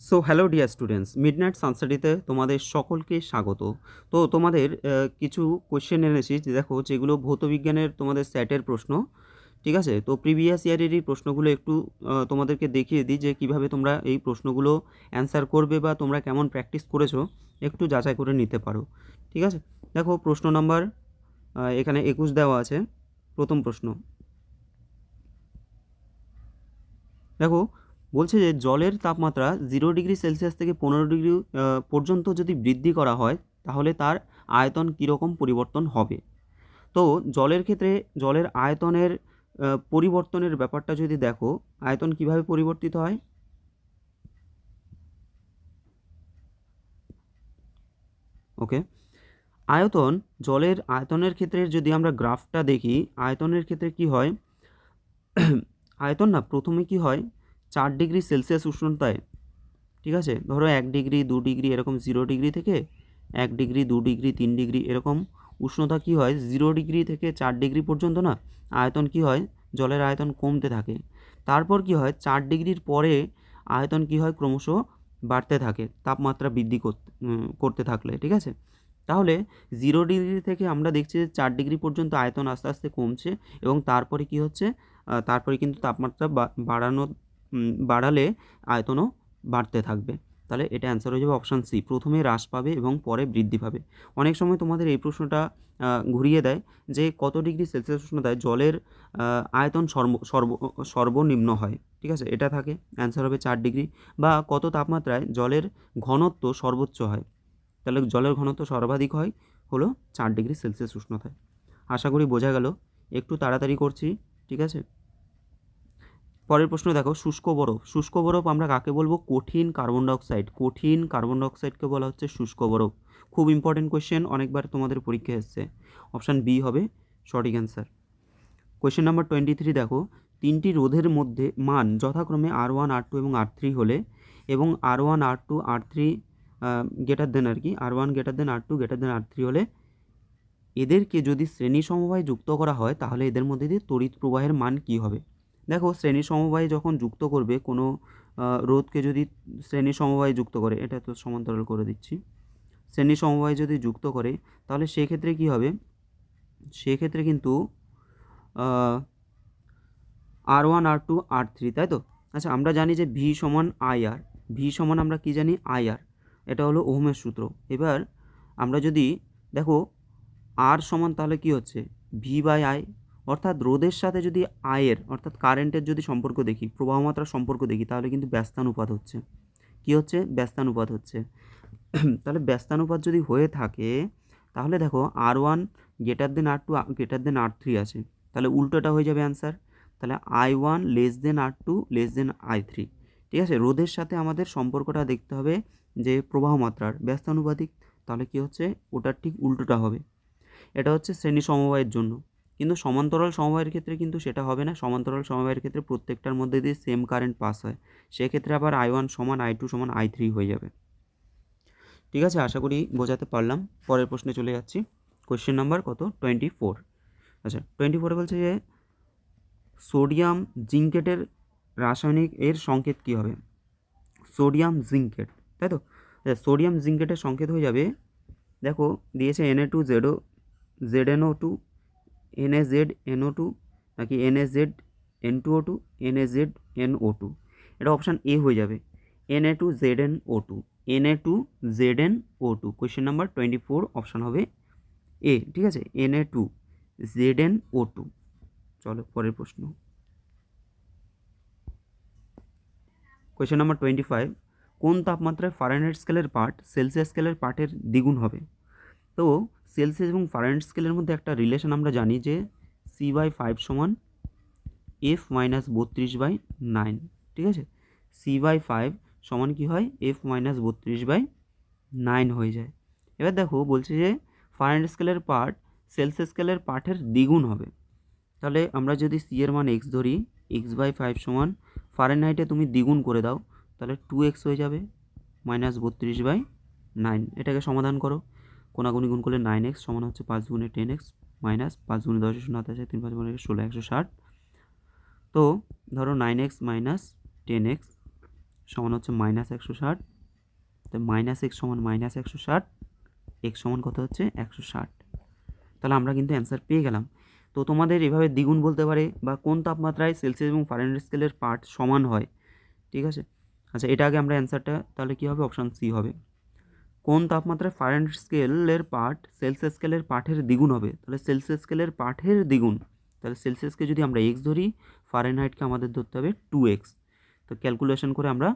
So hello dear students, midnight সানস্টাডিতে তোমাদের সকলকে স্বাগত। তো তোমাদের কিছু কোয়েশ্চেন এনেছি যে দেখো, যেগুলো ভৌতবিজ্ঞানের তোমাদের স্যাটের প্রশ্ন। ঠিক আছে, তো প্রিভিয়াস ইয়ারেরই প্রশ্নগুলো একটু তোমাদেরকে দেখিয়ে দিই যে কিভাবে তোমরা এই প্রশ্নগুলো অ্যান্সার করবে বা তোমরা কেমন প্র্যাকটিস করেছো একটু যাচাই করে নিতে পারো। ঠিক আছে, দেখো প্রশ্ন নাম্বার এখানে 21 দেওয়া আছে। প্রথম প্রশ্ন দেখো, বলছে যে জলের তাপমাত্রা 0 ডিগ্রি সেলসিয়াস থেকে 15 ডিগ্রি পর্যন্ত যদি বৃদ্ধি করা হয় তাহলে তার আয়তন কীরকম পরিবর্তন হবে। তো জলের ক্ষেত্রে জলের আয়তনের পরিবর্তনের ব্যাপারটা যদি দেখো, আয়তন কিভাবে পরিবর্তিত হয়। ওকে, আয়তন, জলের আয়তনের ক্ষেত্রে যদি আমরা গ্রাফটা দেখি, আয়তনের ক্ষেত্রে কি হয়, আয়তন না প্রথমে কি হয়, 4 ডিগ্রি সেলসিয়াস উষ্ণতায়, ঠিক আছে, ধরো 1 ডিগ্রি 2 ডিগ্রি এরকম 0 ডিগ্রি থেকে 1 ডিগ্রি 2 ডিগ্রি 3 ডিগ্রি এরকম উষ্ণতা কি হয় 0 ডিগ্রি থেকে 4 ডিগ্রি পর্যন্ত না আয়তন কি হয়, জলের আয়তন কমতে থাকে। তারপর কি হয়, 4 ডিগ্রির পরে আয়তন কি হয় ক্রমশ বাড়তে থাকে তাপমাত্রা বৃদ্ধি করতে থাকলে। ঠিক আছে, তাহলে 0 ডিগ্রি থেকে আমরা দেখছি যে 4 ডিগ্রি পর্যন্ত আয়তন আস্তে আস্তে কমছে এবং তারপরে কি হচ্ছে, তারপরে কিন্তু তাপমাত্রা বাড়ালে আয়তনও বাড়তে থাকবে। তাহলে এটা অ্যান্সার হয়ে যাবে অপশান সি, প্রথমে হ্রাস পাবে এবং পরে বৃদ্ধি পাবে। অনেক সময় তোমাদের এই প্রশ্নটা ঘুরিয়ে দেয় যে কত ডিগ্রি সেলসিয়াস উষ্ণতায় জলের আয়তন সর্বনিম্ন হয়। ঠিক আছে, এটা থাকে, অ্যান্সার হবে 4 ডিগ্রি। বা কত তাপমাত্রায় জলের ঘনত্ব সর্বোচ্চ হয়, তাহলে জলের ঘনত্ব সর্বাধিক হয় হলো 4 ডিগ্রি সেলসিয়াস উষ্ণতায়। আশা করি বোঝা গেল, একটু তাড়াতাড়ি করছি। ঠিক আছে, পরের প্রশ্ন দেখো, শুষ্ক বরফ। শুষ্ক বরফ আমরা কাকে বলবো, কঠিন কার্বন ডাইঅক্সাইড। কঠিন কার্বন ডাইঅক্সাইডকে বলা হচ্ছে শুষ্ক বরফ। খুব ইম্পর্টেন্ট কোয়েশ্চেন, অনেকবার তোমাদের পরীক্ষায় এসছে। অপশান বি হবে সঠিক অ্যান্সার। কোয়েশ্চেন নাম্বার 23 দেখো, তিনটি রোধের মধ্যে মান যথাক্রমে R1 R2 এবং R3 হলে এবং R1 R2 R3 greater than আর কি, R1 greater than R2 greater than R3 হলে এদেরকে যদি শ্রেণী সমবায় যুক্ত করা হয় তাহলে এদের মধ্যে দিয়ে তড়িৎ প্রবাহের মান কী হবে। দেখো, শ্রেণী সমবায়ে যখন যুক্ত করবে কোনো রোধকে, যদি শ্রেণী সমবায়ে যুক্ত করে, এটা তো সমান্তরাল করে দিচ্ছি, শ্রেণী সমবায়ে যদি যুক্ত করে তাহলে সেক্ষেত্রে কী হবে, সেক্ষেত্রে কিন্তু R1 R2 R3, তাই তো। আচ্ছা, আমরা জানি যে ভি সমান IR, ভি সমান আমরা কি জানি, IR, এটা হলো ওহমের সূত্র। এবার আমরা যদি দেখো আর সমান, তাহলে কি হচ্ছে V/I, অর্থাৎ রোধের সাথে যদি আয়ের অর্থাৎ কারেন্টের যদি সম্পর্ক দেখি, প্রবাহ মাত্রার সম্পর্ক দেখি, তাহলে কিন্তু ব্যস্তানুপাত হচ্ছে, কি হচ্ছে, ব্যস্তানুপাত হচ্ছে। তাহলে ব্যস্তানুপাত যদি হয়ে থাকে তাহলে দেখো R1 greater than R2 greater than R3 আছে, তাহলে উল্টোটা হয়ে যাবে অ্যান্সার। তাহলে I1 less than R2 less than I3। ঠিক আছে, রোধের সাথে আমাদের সম্পর্কটা দেখতে হবে যে প্রবাহ মাত্রার ব্যস্তানুপাতিক, তাহলে কি হচ্ছে, ওটার ঠিক উল্টোটা হবে। এটা হচ্ছে শ্রেণী সমবায়ের জন্য, কিন্তু সমান্তরাল সমবায়ের ক্ষেত্রে কিন্তু সেটা হবে না। সমান্তরাল সমবায়ের ক্ষেত্রে প্রত্যেকটার মধ্যে দিয়ে সেম কারেন্ট পাস হয়, সেক্ষেত্রে আবার I1 সমান I2 সমান I3 হয়ে যাবে। ঠিক আছে, আশা করি বোঝাতে পারলাম। পরের প্রশ্নে চলে যাচ্ছি। কোয়েশ্চেন নাম্বার কত, 24। আচ্ছা, 24 বলছে যে সোডিয়াম জিঙ্কেটের রাসায়নিক এর সংকেত কী হবে। সোডিয়াম জিঙ্কেট, তাই তো। সোডিয়াম জিঙ্কেটের সংকেত হয়ে যাবে, দেখো দিয়েছে Na2ZO ZnO2 NaZnO2 নাকি NaZn2O2 NaZnO2, এটা অপশান এ হয়ে যাবে, Na2ZnO2 Na2ZnO2। Question number 24 option হবে এ। ঠিক আছে, Na2ZnO2। চলো পরের প্রশ্ন। কোয়েশ্চেন নাম্বার 25, কোন তাপমাত্রায় ফারেনহাইট স্কেলের পার্ট সেলসিয়াস স্কেলের পার্টের দ্বিগুণ হবে। তো সেলসিয়াস এবং ফারেনহাইট স্কেলের মধ্যে একটা রিলেশন আমরা জানি যে C/5 সমান F-32/9। ঠিক আছে, C/5 সমান কি হয়, F-32/9 হয়ে যায়। এবার দেখো বলছে যে ফারেনহাইট স্কেলের পার্ট সেলসিয়াস স্কেলের পার্টের দ্বিগুণ হবে, তাহলে আমরা যদি সি এর মান এক্স ধরি, x/5 সমান ফারেনহাইটে তুমি দ্বিগুণ করে দাও, তাহলে 2x হয়ে যাবে -32/9। এটাকে সমাধান করো, কোনাগুনি গুণ করলে 9x সমান হচ্ছে 5 গুণে 10x মাইনাস 5 গুণে 10 27, 3 5 গুণে 16 160। তো ধরো 9x মাইনাস 10x সমান হচ্ছে -160, তো মাইনাস এক্স সমান -160, এক্স সমান কত হচ্ছে 160। তাহলে আমরা কিন্তু অ্যান্সার পেয়ে গেলাম। তো তোমাদের এভাবে দ্বিগুণ বলতে পারে বা কোন তাপমাত্রায় সেলসিয়াস এবং ফারেনহাইট স্কেলের পাঠ সমান হয়, ঠিক আছে। আচ্ছা, এটা আগে আমরা অ্যান্সারটা তাহলে কী হবে, অপশান সি হবে। কোন তাপমাত্রায় ফারেনহাইট স্কেলের পাঠ সেলসিয়াস স্কেলের পাঠের দ্বিগুণ হবে, তাহলে সেলসিয়াস স্কেলের পাঠের দ্বিগুণ, তাহলে সেলসিয়াসকে যদি আমরা এক্স ধরি, ফারেনহাইটকে আমাদের ধরতে হবে 2x। তো ক্যালকুলেশন করে আমরা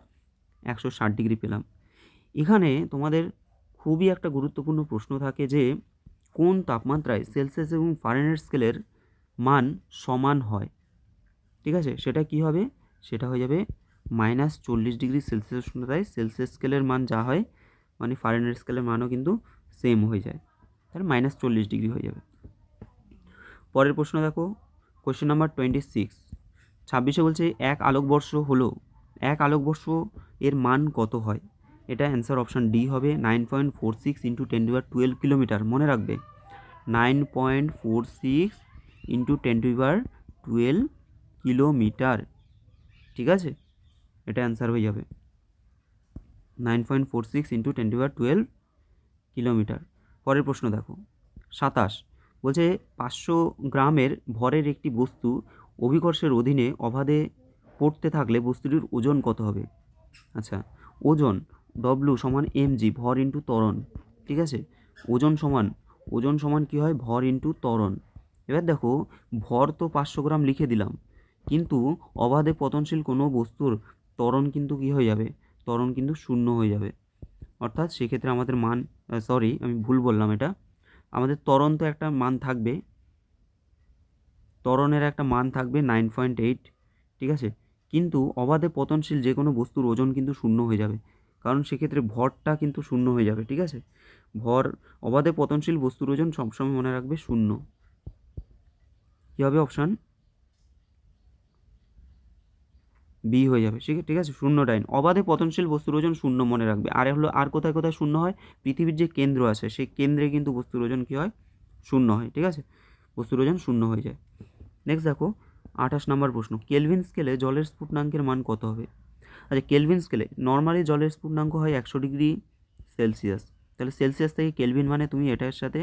160 ডিগ্রি পেলাম। এখানে তোমাদের খুবই একটা গুরুত্বপূর্ণ প্রশ্ন থাকে যে কোন তাপমাত্রায় সেলসিয়াস এবং ফারেনহাইট স্কেলের মান সমান হয়, ঠিক আছে। সেটা কি হবে, সেটা হয়ে যাবে -40 ডিগ্রি সেলসিয়াস উষ্ণতায় সেলসিয়াস স্কেলের মান যা হয়, মানে ফারেনহাইট স্কেলের মানও কিন্তু সেম হয়ে যায়, তাহলে -40 ডিগ্রি হয়ে যাবে। পরের প্রশ্ন দেখো, কোয়েশ্চেন নাম্বার 26, 26 বলছে 1 আলোকবর্ষ হলো, 1 আলোকবর্ষ এর মান কত হয়। এটা অ্যান্সার অপশান ডি হবে 9.46 × 10⁻12 কিলোমিটার। মনে রাখবে 9.46 × 10⁻12 কিলোমিটার, ঠিক আছে, এটা অ্যান্সার হয়ে যাবে 9.46 × 10⁻12 কিলোমিটার। পরের প্রশ্ন দেখো 27, বলছে 500 গ্রামের ভরের একটি বস্তু অভিকর্ষের অধীনে অবাধে পড়তে থাকলে বস্তুটির ওজন কত হবে। আচ্ছা, ওজন ডব্লু সমান mg, ভর ইন্টু ত্বরণ, ঠিক আছে। ওজন সমান কী হয়, ভর ইন্টু ত্বরণ। এবার দেখো, ভর তো 500 গ্রাম লিখে দিলাম, কিন্তু অবাধে পতনশীল কোনো বস্তুর ত্বরণ কিন্তু কী হয়ে যাবে, ত্বরণ কিন্তু 0 হয়ে যাবে। অর্থাৎ সেক্ষেত্রে আমাদের মান, সরি আমি ভুল বললাম, এটা আমাদের ত্বরণ তো একটা মান থাকবে, ত্বরণের একটা মান থাকবে 9.8, ঠিক আছে, কিন্তু অবাধে পতনশীল যে কোনো বস্তুর ওজন কিন্তু 0 হয়ে যাবে, কারণ সেক্ষেত্রে ভরটা কিন্তু 0 হয়ে যাবে, ঠিক আছে। ভর অবাধে পতনশীল বস্তুর ওজন সবসময় মনে রাখবে 0। কী হবে, অপশান বি হয়ে যাবে, ঠিক আছে, 0 অবাধে পতনশীল বস্তুর ওজন 0 মনে রাখবে। আর হলো, আর কোথায় কোথায় 0 হয়, পৃথিবীর যে কেন্দ্র আছে সেই কেন্দ্রে কিন্তু বস্তুর ওজন কী হয়, 0 হয়, ঠিক আছে, বস্তুর ওজন 0 হয়ে যায়। নেক্সট দেখো 28 নম্বর প্রশ্ন, কেলভিন স্কেলে জলের স্ফুটনাঙ্কের মান কত হবে। আচ্ছা, কেলভিন স্কেলে নর্মালি জলের স্ফুটনাঙ্ক হয় 100 ডিগ্রি সেলসিয়াস, তাহলে সেলসিয়াস থেকে কেলভিন মানে তুমি এটার সাথে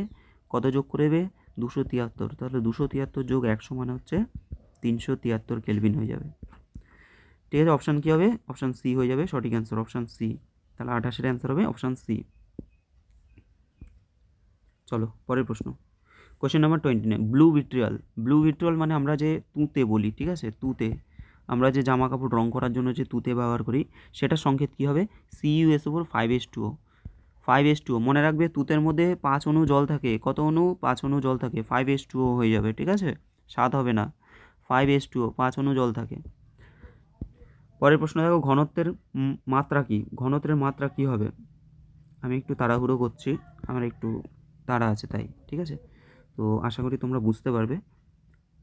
কত যোগ করে দেবে, 273, তাহলে 273 যোগ 100 মানে হচ্ছে 373 কেলভিন হয়ে যাবে, ঠিক আছে। অপশান কী হবে, অপশান সি হয়ে যাবে সঠিক অ্যান্সার, অপশান সি। তাহলে 28-এর অ্যান্সার হবে অপশান সি। চলো পরের প্রশ্ন, কোয়েশ্চেন নাম্বার 29, ব্লু ভিট্রিয়াল মানে আমরা যে তুঁতে বলি, ঠিক আছে, তুঁতে আমরা যে জামা কাপড় রং করার জন্য যে তুঁতে ব্যবহার করি, সেটার সংকেত কী হবে, CuSO4 5H2O, 5H2O। মনে রাখবে তুঁতের মধ্যে 5 অণু জল থাকে, কত অণু, 5 অণু জল থাকে, 5H2O হয়ে যাবে, ঠিক আছে, 7 হবে না, 5H2O, 5 অণু জল থাকে। পরের প্রশ্ন দেখো, ঘনত্বের মাত্রা কী, ঘনত্বের মাত্রা কী হবে। আমি একটু তাড়াহুড়ো করছি, আমার একটু তাড়া আছে তাই, ঠিক আছে। তো আশা করি তোমরা বুঝতে পারবে,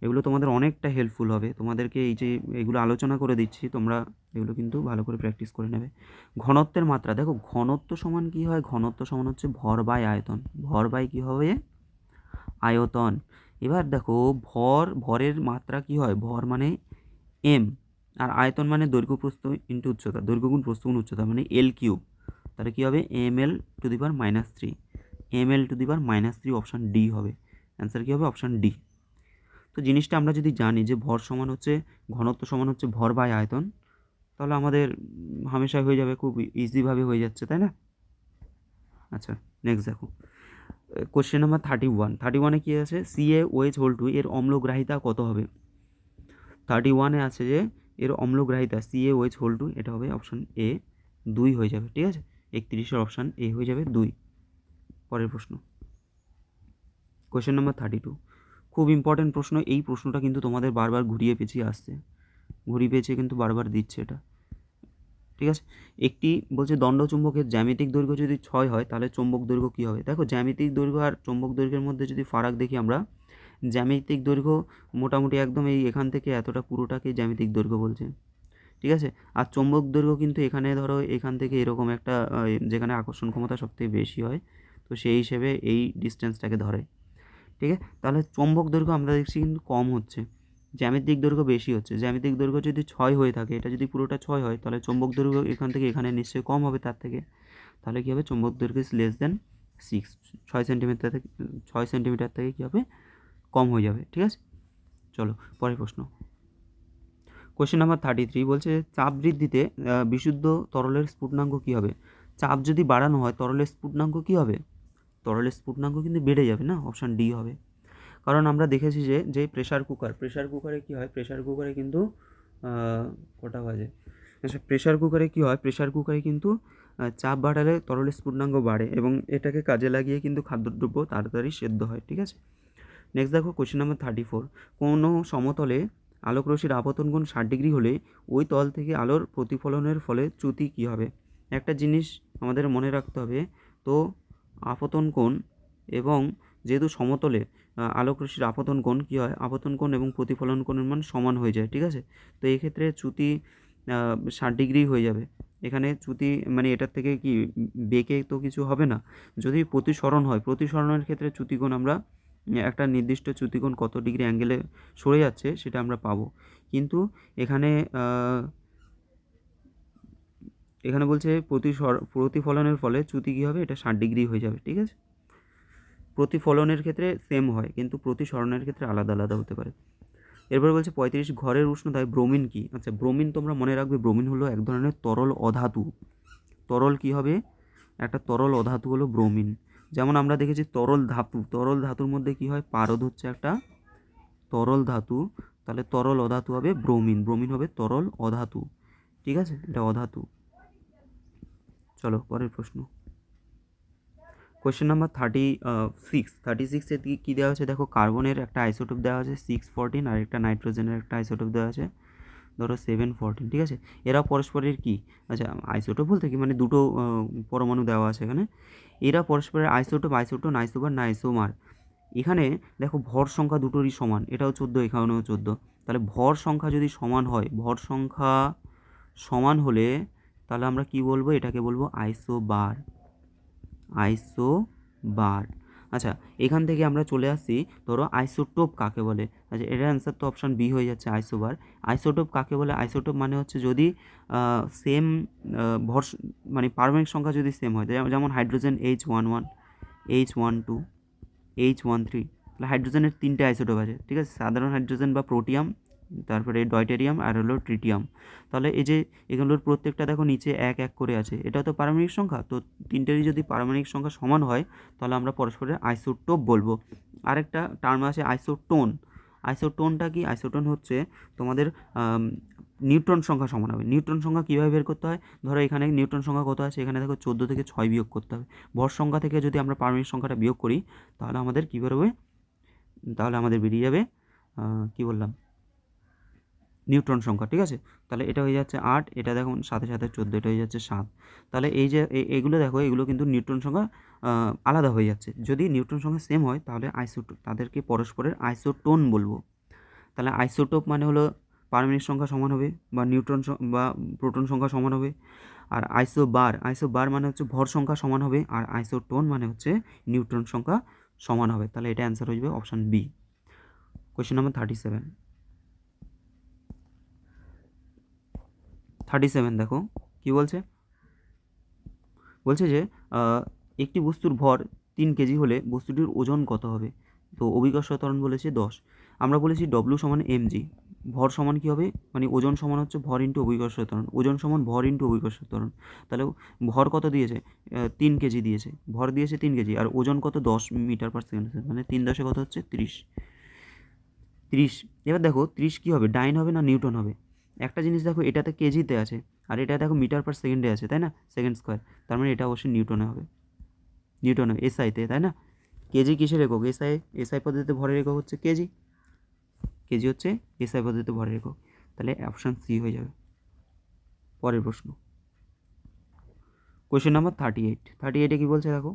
এগুলো তোমাদের অনেকটা হেল্পফুল হবে, তোমাদেরকে এই যে এগুলো আলোচনা করে দিচ্ছি, তোমরা এগুলো কিন্তু ভালো করে প্র্যাকটিস করে নেবে। ঘনত্বের মাত্রা দেখো, ঘনত্ব সমান কী হয়, ঘনত্ব সমান হচ্ছে ভর বাই আয়তন, ভর বাই কী হবে, আয়তন। এবার দেখো, ভরের মাত্রা কী হয়, ভর মানে এম, আর আয়তন মানে দৈর্ঘ্য প্রস্থ ইন্টু উচ্চতা, দৈর্ঘ্য গুণ প্রস্থ গুণ উচ্চতা মানে L3, তাহলে কী হবে, ml⁻³ ml⁻³ অপশান ডি হবে, অ্যান্সার কী হবে, অপশান ডি। তো জিনিসটা আমরা যদি জানি যে ভর সমান হচ্ছে, ঘনত্ব সমান হচ্ছে ভর বাই আয়তন, তাহলে আমাদের হামেশাই হয়ে যাবে, খুব ইজিভাবে হয়ে যাচ্ছে, তাই না। আচ্ছা, নেক্সট দেখো, কোশ্চেন নাম্বার 31 কী আছে, CaOH2 এর অম্লগ্রাহিতা কত হবে। 31 আছে যে এর অম্লগ্রাহিতা CaOH2, এটা হবে অপশান এ 2 হয়ে যাবে, ঠিক আছে, 31-এর অপশান এ হয়ে যাবে 2। পরের প্রশ্ন, কোয়েশ্চেন নাম্বার 32, খুব ইম্পর্টেন্ট প্রশ্ন, এই প্রশ্নটা কিন্তু তোমাদের বারবার ঘুরিয়ে পেঁচিয়ে আসছে, ঘুরিয়ে পেঁচিয়ে কিন্তু বারবার দিচ্ছে এটা, ঠিক আছে। একটি বলছে দণ্ডচুম্বকের জ্যামিতিক দৈর্ঘ্য যদি 6 হয়, তাহলে চৌম্বক দৈর্ঘ্য কী হবে। দেখো, জ্যামিতিক দৈর্ঘ্য আর চৌম্বক দৈর্ঘ্যের মধ্যে যদি ফারাক দেখি আমরা, জ্যামিতিক দৈর্ঘ্য মোটামুটি একদম এই এখান থেকে এতটা পুরোটাকে জ্যামিতিক দৈর্ঘ্য বলছে, ঠিক আছে। আর চৌম্বক দৈর্ঘ্য কিন্তু এখানে ধরো এখান থেকে এরকম একটা, যেখানে আকর্ষণ ক্ষমতা সবথেকে বেশি হয়, তো সেই হিসেবে এই ডিস্টেন্সটাকে ধরে, ঠিক আছে। তাহলে চৌম্বক দৈর্ঘ্য আমরা দেখছি কিন্তু কম হচ্ছে, জ্যামিতিক দৈর্ঘ্য বেশি হচ্ছে, জ্যামিতিক দৈর্ঘ্য যদি 6 হয়ে থাকে, এটা যদি পুরোটা 6 হয়, তাহলে চৌম্বক দৈর্ঘ্য এখান থেকে এখানে নিশ্চয়ই কম হবে তার থেকে। তাহলে কী হবে, চৌম্বক দৈর্ঘ্য ইজ লেস দেন 6, 6 সেন্টিমিটার থেকে কী হবে, কম হয়ে যাবে। ঠিক আছে, চলো পরের প্রশ্ন। কোয়েশ্চেন নাম্বার 33 বলছে চাপ বৃদ্ধিতে বিশুদ্ধ তরলের স্ফুটনাঙ্ক কী হবে। চাপ যদি বাড়ানো হয় তরলের স্ফুটনাঙ্ক কী হবে, তরলের স্ফুটনাঙ্ক কিন্তু বেড়ে যাবে না, অপশান ডি হবে। কারণ আমরা দেখেছি যে প্রেশার কুকারে কী হয়, প্রেশার কুকারে কিন্তু কটা বাজে, আচ্ছা প্রেশার কুকারে কী হয়, প্রেশার কুকারে কিন্তু চাপ বাড়ালে তরলের স্ফুটনাঙ্ক বাড়ে এবং এটাকে কাজে লাগিয়ে কিন্তু খাদ্যদ্রব্য তাড়াতাড়ি সেদ্ধ হয়। ঠিক আছে, নেক্সট দেখো কোয়েশ্চেন নাম্বার 34, কোনো সমতলে আলোকরশ্মির আপতন কোণ 60 ডিগ্রি হলে ওই তল থেকে আলোর প্রতিফলনের ফলে চ্যুতি কী হবে। একটা জিনিস আমাদের মনে রাখতে হবে, তো আপতন কোণ এবং যেহেতু সমতলে আলোকরশ্মির আপতন কোণ কী হয়, আপতন কোণ এবং প্রতিফলন কোণের মান সমান হয়ে যায়। ঠিক আছে, তো এই ক্ষেত্রে চ্যুতি 60 ডিগ্রি হয়ে যাবে। এখানে চ্যুতি মানে এটার থেকে কি বেঁকে তো কিছু হবে না। যদি প্রতিসরণ হয়, প্রতিসরণের ক্ষেত্রে চ্যুতিকোণ আমরা একটা নির্দিষ্ট চ্যুতিকোণ কত ডিগ্রি অ্যাঙ্গেলে সরে যাচ্ছে সেটা আমরা পাবো। কিন্তু এখানে এখানে বলছে প্রতিফলনের ফলে চ্যুতি কী হবে, এটা 60 ডিগ্রি হয়ে যাবে। ঠিক আছে, প্রতিফলনের ক্ষেত্রে সেম হয় কিন্তু প্রতিসরণের ক্ষেত্রে আলাদা আলাদা হতে পারে। এরপরে বলছে 35 ঘরের উষ্ণতায় ব্রোমিন কি। আচ্ছা ব্রোমিন তোমরা মনে রাখবে, ব্রোমিন হলো এক ধরনের তরল অধাতু। তরল কি হবে, একটা তরল অধাতু হলো ব্রোমিন। যেমন আমরা দেখেছি তরল ধাতুর মধ্যে কি হয়, পারদ হচ্ছে একটা তরল ধাতু, তাহলে তরল অধাতু হবে ব্রোমিন হবে তরল অধাতু। ঠিক আছে, এটা অধাতু। চলো পরের প্রশ্ন। কোয়েশ্চেন নাম্বার 36 কী দেওয়া আছে দেখো, কার্বনের একটা আইসোটোপ দেওয়া আছে 614 আর একটা নাইট্রোজেনের একটা আইসোটোপ দেওয়া আছে ধরো 714। ঠিক আছে, এরা পরস্পরের কি, আচ্ছা আইসোটোপ বলতে কি মানে দুটো পরমাণু দেওয়া আছে এখানে, এরা পরস্পরের আইসোটোন, আইসোবার না আইসোমার। এখানে দেখো ভর সংখ্যা দুটোরই সমান, এটাও 14 এখানেও 14, তাহলে ভর সংখ্যা যদি সমান হয়, ভর সংখ্যা সমান হলে তাহলে আমরা কি বলবো, এটাকে বলবো আইসোবার। আচ্ছা এখান থেকে আমরা চলে আসছি, ধরো আইসোটোপ কাকে বলে। আচ্ছা এটার অ্যান্সার তো অপশান বি হয়ে যাচ্ছে, আইসোবার। আইসোটোপ কাকে বলে, আইসোটোপ মানে হচ্ছে যদি সেম ভর মানে পারমাণবিক সংখ্যা যদি সেম হয়, যেমন হাইড্রোজেন H11, H12, H13, তাহলে হাইড্রোজেনের 3টে আইসোটোপ আছে। ঠিক আছে, সাধারণ হাইড্রোজেন বা প্রোটিয়াম, তারপরে ডয়টেরিয়াম আর হলো ট্রিটিয়াম। তাহলে এই যে এগুলোর প্রত্যেকটা দেখো নিচে 1 1 করে আছে, এটা তো পারমাণবিক সংখ্যা, তো তিনটেরই যদি পারমাণবিক সংখ্যা সমান হয় তাহলে আমরা পরস্পরের আইসোটোপ বলবো। আরেকটা টার্ম আছে আইসোটোন। আইসোটোনটা কি, আইসোটোন হচ্ছে তোমাদের নিউট্রন সংখ্যা সমান হবে। নিউট্রন সংখ্যা কীভাবে বের করতে হয়, ধরো এখানে নিউট্রন সংখ্যা কত আছে, এখানে দেখো 14 থেকে 6 বিয়োগ করতে হবে। ভর সংখ্যা থেকে যদি আমরা পারমাণবিক সংখ্যাটা বিয়োগ করি তাহলে আমাদের কী বেরোবে, তাহলে আমাদের বেরিয়ে যাবে কী বললাম, নিউট্রন সংখ্যা। ঠিক আছে, তাহলে এটা হয়ে যাচ্ছে 8, এটা দেখুন সাথে সাথে 14, এটা হয়ে যাচ্ছে 7। তাহলে এই যে এগুলো দেখো, এগুলো কিন্তু নিউট্রন সংখ্যা আলাদা হয়ে যাচ্ছে। যদি নিউট্রন সংখ্যা সেম হয় তাহলে তাদেরকে পরস্পরের আইসোটোন বলবো। তাহলে আইসোটোপ মানে হলো পারমাণবিক সংখ্যা সমান হবে বা নিউট্রন বা প্রোটন সংখ্যা সমান হবে। আর আইসোবার মানে হচ্ছে ভর সংখ্যা সমান হবে, আর আইসোটোন মানে হচ্ছে নিউট্রন সংখ্যা সমান হবে। তাহলে এটা অ্যান্সার হয়ে যাবে অপশান বি। কোয়েশ্চেন নাম্বার 37 দেখো কি বলছে, বলছে যে একটি বস্তুর ভর 3 কেজি হলে বস্তুটির ওজন কত হবে। তো অভিকর্ষ ত্বরণ বলেছে 10, আমরা বলেছি ডব্লিউ সমান mg, ভর সমান কী হবে, মানে ওজন সমান হচ্ছে ভর ইন্টু অভিকর্ষ ত্বরণ, ওজন সমান ভর ইন্টু অভিকর্ষ ত্বরণ। তাহলে ভর কত দিয়েছে, 3 কেজি দিয়েছে, ভর দিয়েছে 3 কেজি, আর ওজন কত 10 মিটার পার সেকেন্ড, মানে 3 10 কত হচ্ছে 30। এবার দেখো 30 কী হবে, ডাইন হবে না নিউটন হবে। একটা জিনিস দেখো, এটাতে কেজিতে আছে আর এটা দেখো মিটার পার সেকেন্ডে আছে, তাই না, সেকেন্ড স্কোয়ার, তার মানে এটা অবশ্যই নিউটনে হবে, এসআইতে, তাই না। কেজি কিসের একক, এসআই পদ্ধতিতে ভরের একক হচ্ছে কেজি হচ্ছে এসআই পদ্ধতিতে ভরের একক। তাহলে অপশান সি হয়ে যাবে। পরের প্রশ্ন, কোয়েশ্চেন নাম্বার 38 কী বলছে দেখো,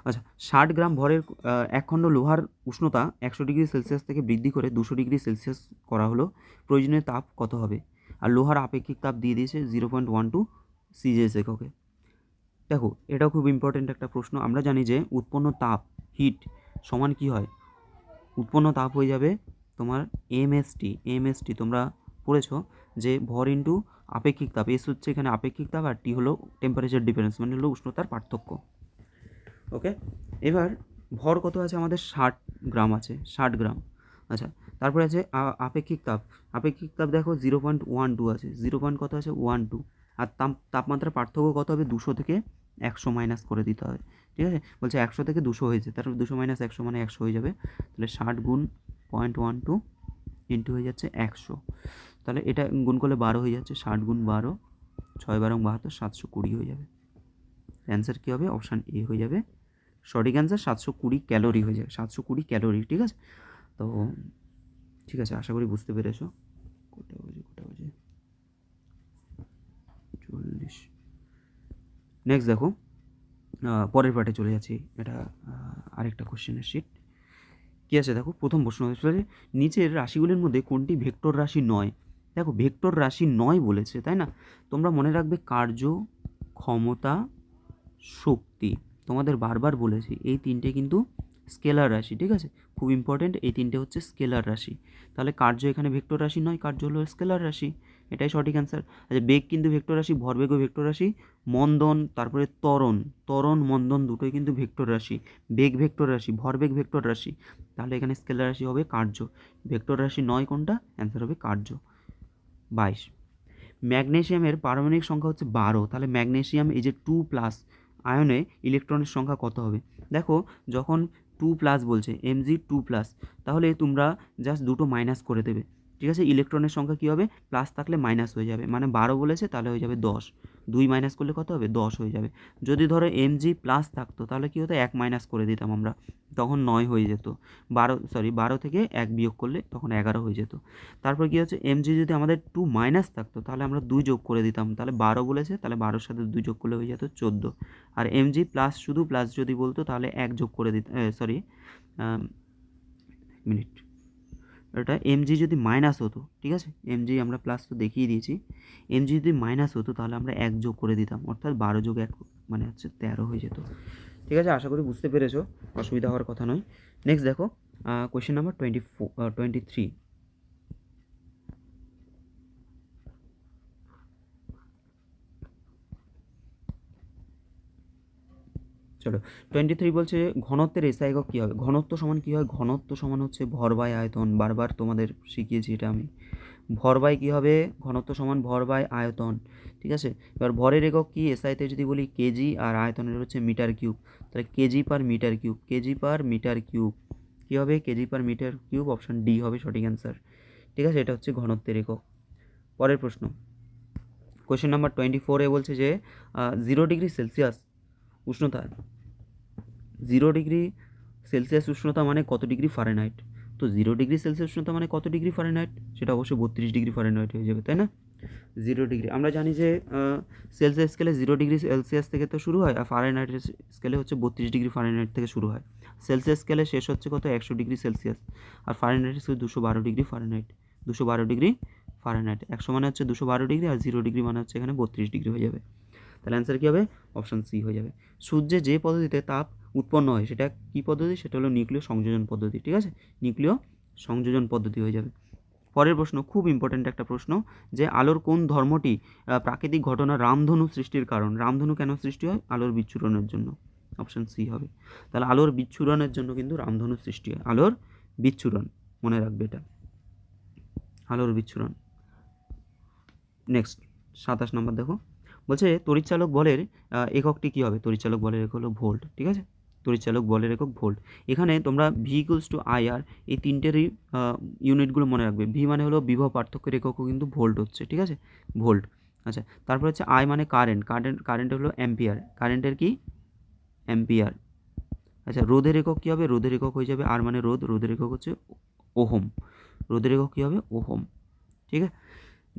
আচ্ছা 60 গ্রাম ভরের এক খণ্ড লোহার উষ্ণতা 100 ডিগ্রি সেলসিয়াস থেকে বৃদ্ধি করে 200 ডিগ্রি সেলসিয়াস করা হলো, প্রয়োজনীয় তাপ কত হবে। আর লোহার আপেক্ষিক তাপ দিয়ে দিয়েছে 0.12 সিজিএস এককে। দেখো এটাও খুব ইম্পর্টেন্ট একটা প্রশ্ন। আমরা জানি যে উৎপন্ন তাপ হিট সমান কি হয়, উৎপন্ন তাপ হয়ে যাবে তোমার এমএসটি তোমরা পড়েছো যে ভর ইন্টু আপেক্ষিক তাপ। এস হচ্ছে এখানে আপেক্ষিক তাপ আর টি হলো টেম্পারেচার ডিফারেন্স, মানে হলো উষ্ণতার পার্থক্য। ওকে, এবার ভর কত আছে আমাদের? 60 গ্রাম আছে, 60 গ্রাম। আচ্ছা, তারপরে আছে আপেক্ষিক তাপ দেখো 0.12 আছে, কত আছে? 12। আর তাপমাত্রার পার্থক্য কত হবে? 200 থেকে 100 মাইনাস করে দিতে হবে। ঠিক আছে, বলছে 100 থেকে 200 হয়েছে, তারপর 200 মাইনাস 100 মানে 100 হয়ে যাবে। তাহলে 60 গুণ 0.12 ইন্টু হয়ে যাচ্ছে 100, তাহলে এটা গুণ করলে 12 হয়ে যাচ্ছে। 60 গুণ 12, 6 12 72, 720 হয়ে যাবে। অ্যান্সার কী হবে? অপশান এ হয়ে যাবে সঠিক অ্যান্সার। 720 ক্যালোরি হয়ে যাবে, 720 ক্যালোরি। ঠিক আছে, তো ঠিক আছে, আশা করি বুঝতে পেরেছো। কটা বাজে 40। নেক্সট দেখো, পরের পার্টে চলে যাচ্ছি। এটা আরেকটা কোশ্চেনের শিট। কী আছে দেখো, প্রথম প্রশ্ন হচ্ছে নিচের রাশিগুলির মধ্যে কোনটি ভেক্টর রাশি নয়? দেখো ভেক্টর রাশি নয় বলেছে, তাই না? তোমরা মনে রাখবে কার্য, ক্ষমতা, শক্তি। তোমাদের বারবার বলেছি এই তিনটে কিন্তু স্কেলার রাশি। ঠিক আছে, খুব ইম্পর্টেন্ট, এই তিনটে হচ্ছে স্কেলার রাশি। তাহলে কার্য এখানে ভেক্টর রাশি নয়, কার্য হলো স্কেলার রাশি, এটাই সঠিক অ্যান্সার। আচ্ছা, বেগ কিন্তু ভেক্টর রাশি, ভরবেগও ভেক্টর রাশি, মন্দন তারপরে ত্বরণ মন্দন দুটোই কিন্তু ভেক্টর রাশি। বেগ ভেক্টর রাশি, ভরবেগ ভেক্টর রাশি, তাহলে এখানে স্কেলার রাশি হবে কার্য। ভেক্টর রাশি নয় কোনটা? অ্যান্সার হবে কার্য। 22, ম্যাগনেসিয়ামের পারমাণবিক সংখ্যা হচ্ছে 12, তাহলে ম্যাগনেসিয়াম এই যে 2+ আয়নে ইলেকট্রনের সংখ্যা কত হবে? দেখো যখন 2+ বলছে Mg2+, তাহলে তোমরা জাস্ট দুটো মাইনাস করে দেবে। ঠিক আছে, ইলেকট্রনের সংখ্যা কী হবে? প্লাস থাকলে মাইনাস হয়ে যাবে, মানে 12 বলেছে তাহলে হয়ে যাবে 10, 2 মাইনাস করলে কত হবে? 10 হয়ে যাবে। যদি ধরো Mg+ থাকতো তাহলে কী হতো? 1 মাইনাস করে দিতাম আমরা, তখন 9 হয়ে যেত। 12 থেকে 1 বিয়োগ করলে তখন 11 হয়ে যেত। তারপর কী হচ্ছে? Mg যদি আমাদের 2 মাইনাস থাকতো তাহলে আমরা 2 যোগ করে দিতাম, তাহলে 12 বলেছে, তাহলে 12-র সাথে 2 যোগ করলে হয়ে যেত 14। আর Mg প্লাস, শুধু প্লাস যদি বলতো তাহলে 1 যোগ করে দিতাম, এক মিনিট, এটা Mg যদি মাইনাস হতো, ঠিক আছে, Mg আমরা প্লাস তো দেখিয়ে দিয়েছি, Mg যদি মাইনাস হতো তাহলে আমরা 1 যোগ করে দিতাম, অর্থাৎ 12 যোগ 1 মানে হচ্ছে 13 হয়ে যেত। ঠিক আছে, আশা করি বুঝতে পেরেছো, অসুবিধা হওয়ার কথা নয়। নেক্সট দেখো, কোয়েশ্চেন নাম্বার 23। চলো, 23 বলছে ঘনত্বের এসআই একক কী হবে? ঘনত্ব সমান কী হয়? ঘনত্ব সমান হচ্ছে ভর বাই আয়তন, বারবার তোমাদের শিখিয়েছি এটা আমি। ভর বাই কী হবে? ঘনত্ব সমান ভর বাই আয়তন। ঠিক আছে, এবার ভরের একক কী? এসআইতে যদি বলি কেজি, আর আয়তনের হচ্ছে মিটার কিউব, তাহলে কেজি পার মিটার কিউব, কী হবে? Kg per metre cube, option D হবে সঠিক অ্যান্সার। ঠিক আছে, এটা হচ্ছে ঘনত্বের একক। পরের প্রশ্ন, কোয়েশ্চেন নাম্বার 24 বলছে যে 0 ডিগ্রি সেলসিয়াস উষ্ণতা, 0 ডিগ্রি সেলসিয়াস উষ্ণতা মানে কত ডিগ্রি ফারেনহাইট? তো 0 ডিগ্রি সেলসিয়াস উষ্ণতা মানে কত ডিগ্রি ফারেনহাইট? সেটা অবশ্যই 32 ডিগ্রি ফারেনহাইট হয়ে যাবে, তাই না? 0 ডিগ্রি আমরা জানি যে সেলসিয়াস স্কেলে 0 ডিগ্রি সেলসিয়াস থেকে তো শুরু হয়, আর ফারেনহাইটের স্কেলে হচ্ছে 32 ডিগ্রি ফারেনহাইট থেকে শুরু হয়। সেলসিয়াস স্কেলে শেষ হচ্ছে কত? 100 ডিগ্রি সেলসিয়াস, আর ফারেনহাইটের স্কেলে 212 ডিগ্রি ফারেনহাইট। 212 ডিগ্রি ফারেনহাইট, 100 মানে হচ্ছে 212 ডিগ্রি, আর 0 ডিগ্রি মানে হচ্ছে এখানে 32 ডিগ্রি হয়ে যাবে। তাহলে অ্যান্সার কী হবে? অপশান সি হয়ে যাবে। সূর্যে যে পদ্ধতিতে তাপ উৎপন্ন হয় সেটা কী পদ্ধতি? সেটা হলো নিউক্লিয় সংযোজন পদ্ধতি। ঠিক আছে, নিউক্লিয় সংযোজন পদ্ধতি হয়ে যাবে। পরের প্রশ্ন, খুব ইম্পর্ট্যান্ট একটা প্রশ্ন, যে আলোর কোন ধর্মটি প্রাকৃতিক ঘটনা রামধনু সৃষ্টির কারণ? রামধনু কেন সৃষ্টি হয়? আলোর বিচ্ছুরণের জন্য, অপশান সি হবে। তাহলে আলোর বিচ্ছুরণের জন্য কিন্তু রামধনু সৃষ্টি হয়, আলোর বিচ্ছুরণ, মনে রাখবে এটা, আলোর বিচ্ছুরণ। নেক্সট 27 নম্বর দেখো, বলছে তড়িৎচালক বলের এককটি কী হবে? তড়িৎচালক বলের একক হলো ভোল্ট। ঠিক আছে, তড়িৎচালক বলের একক ভোল্ট। এখানে তোমরা ভি ইকুয়ালস টু আইআর এই তিনটেরই ইউনিটগুলো মনে রাখবে। ভি মানে হলো বিভব পার্থক্যের এককও কিন্তু ভোল্ট হচ্ছে। ঠিক আছে, ভোল্ট। আচ্ছা, তারপর হচ্ছে আই মানে কারেন্ট হলো অ্যাম্পিয়ার, কারেন্টের কি? অ্যাম্পিয়ার। আচ্ছা, রোধের একক কী হবে? রোধের একক হয়ে যাবে আর মানে রোধ, রোধের একক হচ্ছে ওহম, রোধের একক কী হবে? ওহম। ঠিক আছে,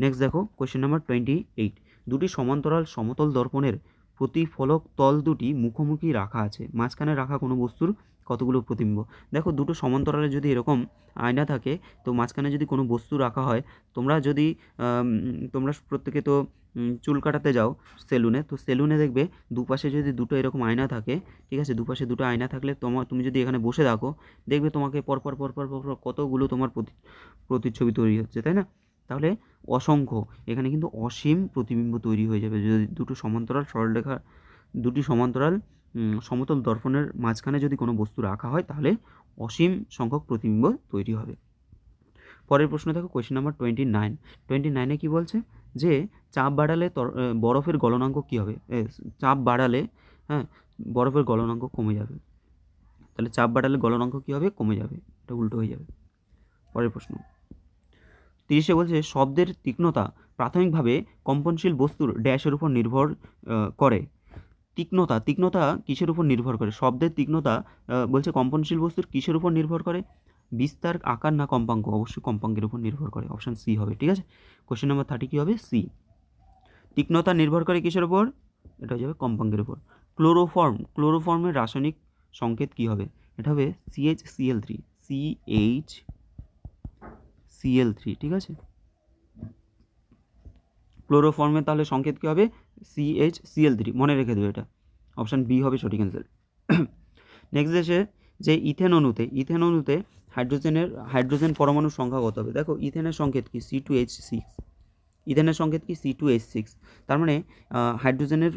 নেক্সট দেখো, কোয়েশ্চেন নাম্বার 28। দুটি সমান্তরাল সমতল দর্পণের প্রতিফলক তল দুটি মুখোমুখি রাখা আছে, মাঝখানে রাখা কোনো বস্তুর কতগুলো প্রতিবিম্ব? দেখো দুটো সমান্তরালে যদি এরকম আয়না থাকে, তো মাঝখানে যদি কোনো বস্তু রাখা হয়, তোমরা প্রত্যেকে তো চুল কাটাতে যাও সেলুনে, তো সেলুনে দেখবে দুপাশে যদি দুটো এরকম আয়না থাকে, ঠিক আছে, দুপাশে দুটো আয়না থাকলে তুমি যদি এখানে বসে থাকো, দেখবে তোমাকে পরপর পরপর পরপর কতগুলো তোমার প্রতিচ্ছবি তৈরি হচ্ছে, তাই না? তাহলে অসংখ্য, এখানে কিন্তু অসীম প্রতিবিম্ব তৈরি হয়ে যাবে যদি দুটি সমান্তরাল সমতল দর্পণের মাঝখানে যদি কোনো বস্তু রাখা হয়, তাহলে অসীম সংখ্যক প্রতিবিম্ব তৈরি হবে। পরের প্রশ্ন দেখো, কোয়েশ্চেন নাম্বার 29 কী বলছে, যে চাপ বাড়ালে বরফের গলনাঙ্ক কী হবে? চাপ বাড়ালে, হ্যাঁ, বরফের গলনাঙ্ক কমে যাবে। তাহলে চাপ বাড়ালে গলনাঙ্ক কী হবে? কমে যাবে, এটা উল্টো হয়ে যাবে। পরের প্রশ্ন 30 বলছে, শব্দের তীক্ষ্ণতা প্রাথমিকভাবে কম্পনশীল বস্তুর ড্যাশের উপর নির্ভর করে। তীক্ষ্ণতা কিসের উপর নির্ভর করে? শব্দের তীক্ষ্ণতা বলছে কম্পনশীল বস্তুর কিসের উপর নির্ভর করে? বিস্তার, আকার না কম্পাঙ্ক? অবশ্যই কম্পাঙ্কের উপর নির্ভর করে, অপশান সি হবে, ঠিক আছে। কোশ্চেন নাম্বার 30 কী হবে? সি। তীক্ষ্ণতা নির্ভর করে কিসের উপর? এটা হয়ে যাবে কম্পাঙ্কের উপর। ক্লোরোফর্মের রাসায়নিক সংকেত কী হবে? এটা হবে CHCl3, ঠিক আছে। ক্লোরোফর্মের তাহলে সংকেত কী হবে? CHCl3, মনে রেখে দেবে এটা, অপশান বি হবে সঠিক অ্যান্সার। নেক্সট দেশে যে ইথেন অণুতে হাইড্রোজেন পরমাণুর সংখ্যা কত হবে? দেখো ইথেনের সংকেত কি? C2H6। তার মানে হাইড্রোজেনের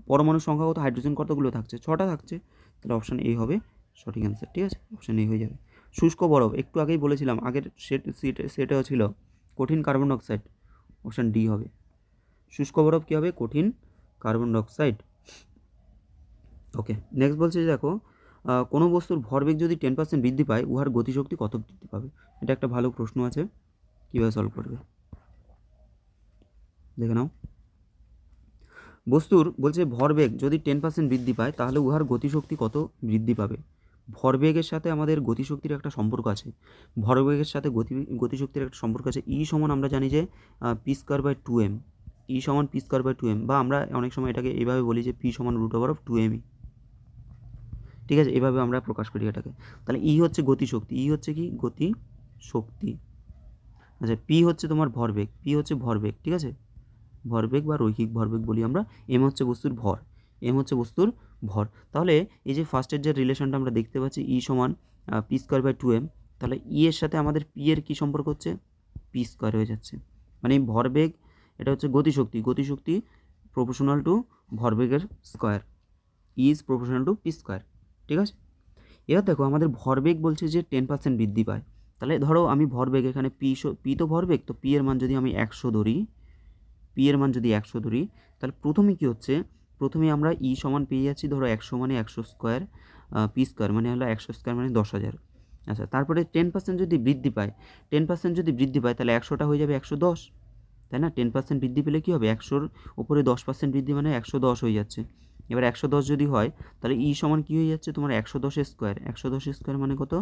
পরমাণুর সংখ্যা কত? হাইড্রোজেন কতগুলো থাকছে? 6টা থাকছে, তাহলে অপশান এ হবে সঠিক অ্যান্সার, ঠিক আছে, অপশান এ হয়ে যাবে। শুষ্ক বরফ, একটু আগেই বলেছিলাম, আগের সেটাও ছিল কঠিন কার্বন ডাইঅক্সাইড, অপশান ডি হবে। শুষ্ক বরফ কী হবে? কঠিন কার্বন ডাইঅক্সাইড। ওকে, নেক্সট বলছে যে দেখো, কোনো বস্তুর ভরবেগ যদি 10% বৃদ্ধি পায়, উহার গতিশক্তি কত বৃদ্ধি পাবে? এটা একটা ভালো প্রশ্ন আছে, কীভাবে সলভ করবে দেখে নাও। বস্তুর বলছে ভরবেগ যদি 10% বৃদ্ধি পায়, তাহলে উহার গতিশক্তি কত বৃদ্ধি পাবে? ভরবেগের সাথে আমাদের গতিশক্তির একটা সম্পর্ক আছে, ভরবেগের সাথে গতিশক্তির একটা সম্পর্ক আছে। ই সমান আমরা জানি যে p²/2m, ই সমান p²/2m, বা আমরা অনেক সময় এটাকে এইভাবে বলি যে p সমান √2m, ঠিক আছে, এভাবে আমরা প্রকাশ করি এটাকে। তাহলে ই হচ্ছে গতিশক্তি, ই হচ্ছে কি? গতিশক্তি। আচ্ছা, পি হচ্ছে তোমার ভরবেগ, ঠিক আছে, ভরবেগ বা রৈখিক ভরবেগ বলি আমরা। এম হচ্ছে বস্তুর ভর। তাহলে এই যে ফার্স্টের যে রিলেশনটা আমরা দেখতে পাচ্ছি, ই সমান p²/2m, তাহলে ই এর সাথে আমাদের পি এর কী সম্পর্ক হচ্ছে? p² হয়ে যাচ্ছে, মানে ভরবেগ, এটা হচ্ছে গতিশক্তি প্রপোর্শনাল টু ভরবেগের square, is proportional to p², ঠিক আছে। এবার দেখো আমাদের ভরবেগ বলছে যে 10% বৃদ্ধি পায়, তাহলে ধরো আমি ভরবেগ এখানে পি তো ভরবেগ, তো পি এর মান যদি আমি 100 ধরি, তাহলে প্রথমে কি হচ্ছে? প্রথমে আমরা ই সমান পেয়ে যাচ্ছি, ধরো 100 মানে 100² p² মানে হলো 100² মানে 10,000। আচ্ছা, তারপরে 10% যদি বৃদ্ধি পায়, তাহলে 100টা হয়ে যাবে 110, তাই না? 10% বৃদ্ধি পেলে কী হবে? 100-র উপরে 10% বৃদ্ধি মানে 110 হয়ে যাচ্ছে। এবার 110 যদি হয়, তাহলে ই সমান কী হয়ে যাচ্ছে তোমার? 110² মানে কত?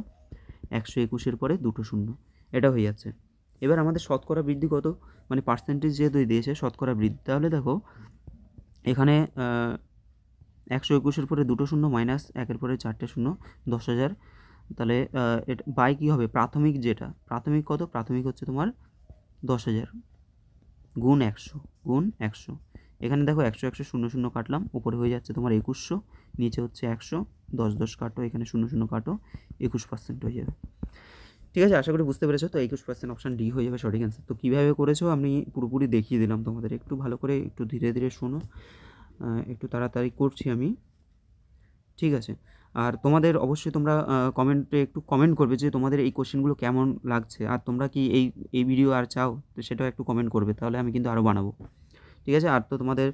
121-এর পরে দুটো শূন্য, এটা হয়ে যাচ্ছে। এবার আমাদের শতকরা বৃদ্ধি কত? মানে পার্সেন্টেজ যেহেতু দিয়েছে শতকরা বৃদ্ধি, তাহলে দেখো এখানে 121-এর পরে দুটো শূন্য মাইনাস 1-এর পরে 4টে শূন্য, 10,000, তাহলে এটা বাই কী হবে? প্রাথমিক কত? প্রাথমিক হচ্ছে তোমার 10,000 গুণ 100, এখানে দেখো 100 0 0 কাটলাম, উপরে হয়ে যাচ্ছে তোমার 2100, নিচে হচ্ছে 100, 10 10 কাটো, এখানে 0 0 কাটো, 21% হয়ে যাবে, ঠিক আছে। আশা করি বুঝতে পেরেছো। তো 21% অপশান ডি হয়ে যাবে সঠিক অ্যান্সার। তো কীভাবে করেছো আমি পুরোপুরি দেখিয়ে দিলাম তোমাদের, একটু ভালো করে একটু ধীরে ধীরে শোনো, একটু তাড়াতাড়ি করছি আমি, ঠিক আছে। আর তোমাদের অবশ্যই তোমরা কমেন্টে একটু কমেন্ট করবে যে তোমাদের এই কোশ্চেনগুলো কেমন লাগছে, আর তোমরা কি এই ভিডিও আর চাও, তো সেটাও একটু কমেন্ট করবে, তাহলে আমি কিন্তু আরও বানাবো, ঠিক আছে। আর তো তোমাদের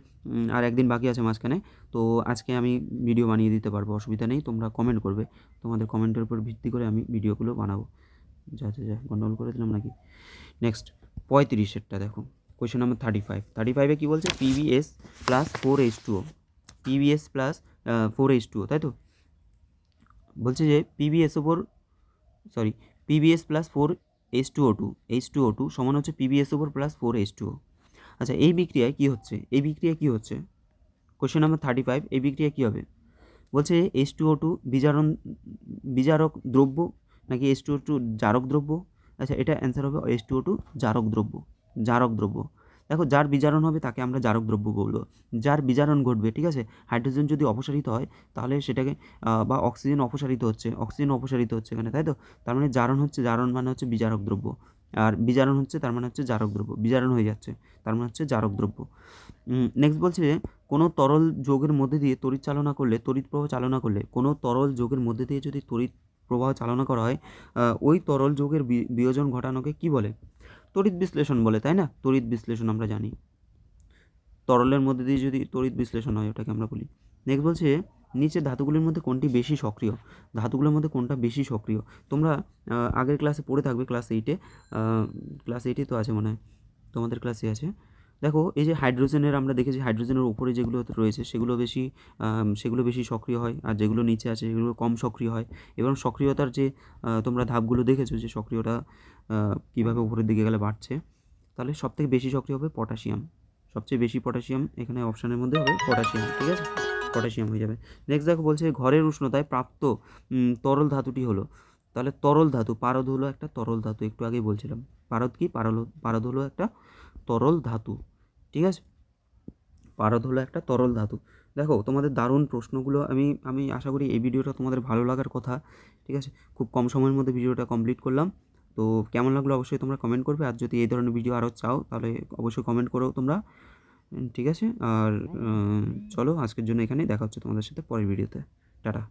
আর একদিন বাকি আছে মাঝখানে, তো আজকে আমি ভিডিও বানিয়ে দিতে পারবো, অসুবিধা নেই, তোমরা কমেন্ট করবে, তোমাদের কমেন্টের উপর ভিত্তি করে আমি ভিডিওগুলো বানাবো। যা গন্ডগোল করে দিলাম নাকি? নেক্সট 35-এরটা দেখো, কোয়েশ্চেন নাম্বার 35-এ কী বলছে? PbS প্লাস 4H2O, তাই তো? বলছে যে PbS প্লাস 4H2O2 সমান হচ্ছে PbS ওপর প্লাস 4H2O। আচ্ছা, এই বিক্রিয়ায় কী হচ্ছে? কোয়েশ্চেন নাম্বার 35, এই বিক্রিয়া কী হবে? বলছে H2O2 বিজারক দ্রব্য নাকি H2O2 জারক দ্রব্য? আচ্ছা, এটা অ্যান্সার হবে H2O2 জারক দ্রব্য। দেখো যার বিজারণ হবে তাকে আমরা জারক দ্রব্য বলবো। যার বিজারণ ঘটবে, ঠিক আছে, হাইড্রোজেন যদি অপসারিত হয় তাহলে সেটাকে বা অক্সিজেন অপসারিত হচ্ছে এখানে, তাই তো? তার মানে জারণ হচ্ছে, জারণ মানে হচ্ছে বিজারক দ্রব্য, আর বিজারণ হচ্ছে তার মানে হচ্ছে জারক দ্রব্য, বিজারণ হয়ে যাচ্ছে তার মানে হচ্ছে জারক দ্রব্য। নেক্সট বলছে যে কোনো তরল যৌগের মধ্যে দিয়ে তড়িৎ চালনা করলে, তড়িৎ প্রবাহ চালনা করলে, কোনো তরল যৌগের মধ্যে দিয়ে যদি তড়িৎ প্রবাহ চালনা করা হয়, ওই তরল যৌগের বিয়োজন ঘটানোকে কি বলে? তড়িৎ বিশ্লেষণ বলে, তাই না? তড়িৎ বিশ্লেষণ আমরা জানি, তরলের মধ্যে দিয়ে যদি তড়িৎ বিশ্লেষণ হয় ওটাকে আমরা বলি। নেক্সট বলছে নিচের ধাতুগুলির মধ্যে কোনটি বেশি সক্রিয়? ধাতুগুলোর মধ্যে কোনটা বেশি সক্রিয়? তোমরা আগের ক্লাসে পড়ে থাকবে, ক্লাস এইটে তো আছে মনে হয়, তোমাদের ক্লাসে আছে। দেখো এই যে হাইড্রোজেনের, আমরা দেখেছি হাইড্রোজেনের উপরে যেগুলো রয়েছে সেগুলো বেশি সক্রিয় হয়, আর যেগুলো নিচে আছে সেগুলো কম সক্রিয় হয়। এবং সক্রিয়তার যে তোমরা ধাপগুলো দেখেছো যে সক্রিয়তা কীভাবে উপরের দিকে গেলে বাড়ছে, তাহলে সবথেকে বেশি সক্রিয় হবে পটাশিয়াম, সবচেয়ে বেশি পটাশিয়াম এখানে অপশানের মধ্যে হবে পটাশিয়াম, ঠিক আছে, পটাশিয়াম হয়ে যাবে। নেক্সট দেখো বলছে ঘরের উষ্ণতায় প্রাপ্ত তরল ধাতুটি হলো, তাহলে তরল ধাতু, পারদ হলো একটা তরল ধাতু, একটু আগেই বলছিলাম। পারদ কি? পারদ হলো একটা তরল ধাতু, ঠিক আছে, পারদ হলো একটা তরল ধাতু। দেখো তোমাদের দারুণ প্রশ্নগুলো, আমি আশা করি এই ভিডিওটা তোমাদের ভালো লাগার কথা, ঠিক আছে। খুব কম সময়ের মধ্যে ভিডিওটা কমপ্লিট করলাম। তো কেমন লাগলো অবশ্যই তোমরা কমেন্ট করবে, আর যদি এই ধরনের ভিডিও আরও চাও তাহলে অবশ্যই কমেন্ট করো তোমরা, ঠিক আছে। আর চলো আজকের জন্য এখানেই, দেখা হচ্ছে তোমাদের সাথে পরের ভিডিওতে। টাটা।